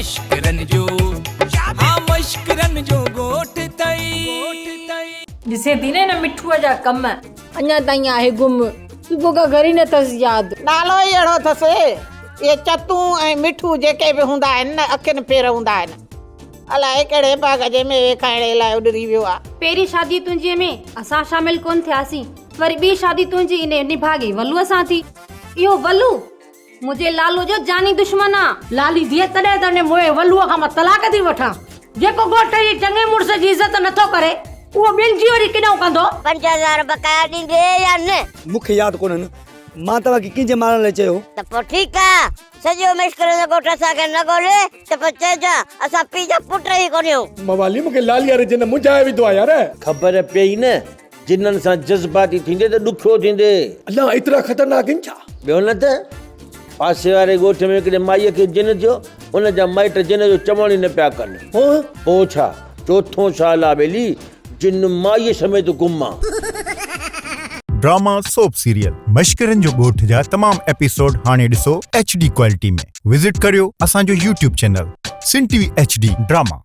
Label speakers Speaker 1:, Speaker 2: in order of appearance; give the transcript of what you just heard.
Speaker 1: मश्करन जो हाँ मश्करन जो गोठ तई
Speaker 2: जिसे दिने न मिठुआ जा कम अञा ताईं आहे गुम सुबुह खां घर ई न अथसि यादि।
Speaker 3: नालो ई अहिड़ो अथसि। ये चतू ऐं मिठू जेके बि हूंदा आहिनि न अखियुनि पेर हूंदा आहिनि। अलाए कहिड़े बाग़ में वे खाइण लाइ उॾरी वियो आहे।
Speaker 4: पहिरीं शादी तुंहिंजे में असां शामिल कोन थियासीं, वरी ॿी शादी तुंहिंजी इन निभागी वलूअ सां थी। इहो वलू मुंहिंजे लालू जो जानी दुश्मन आहे।
Speaker 2: लाली धीअ तॾहिं तॾहिं मोए वलूअ खां मां तलाक थी वठां। जेको घोट जी चङे मुड़ुस जी इज़त नथो करे उहो ॿिनि जी वरी किॾां कंदो।
Speaker 5: 5000 बकाया ॾींदे या न?
Speaker 6: मूंखे यादि कोन्हनि, मां तव्हांखे कंहिंजे मारण लाइ चयो?
Speaker 5: त पोइ ठीकु आहे, सॼो मश्करन जो ॻोठ असांखे न ॻोल्हे त पोइ चइजां असां पीउ जा पुट ई कोन्हियूं।
Speaker 7: मवाली मूंखे लालिया रे जिन मुंझाए विधो आहे यार।
Speaker 8: ख़बर पई न जिन्हनि सां जज़्बाती थींदे त ॾुखियो थींदे।
Speaker 7: अल्लाह एतिरा ख़तरनाक आहिनि छा?
Speaker 8: ॿियो न त पासे वारे ॻोठ में हिकिड़े माईअ खे जिन थियो, उन जा माइट जिन जो चवण ई न पिया कनि। पोइ छा चोथों साल आहे बेली जिन माईअ समेत गुम आहे।
Speaker 9: ड्रामा सोप सीरियल मश्करन जो ॻोठ जा तमाम एपिसोड हाणे ॾिसो HD क्वालिटी में। विजिट करियो असांजो YouTube चैनल सिन TV HD ड्रामा।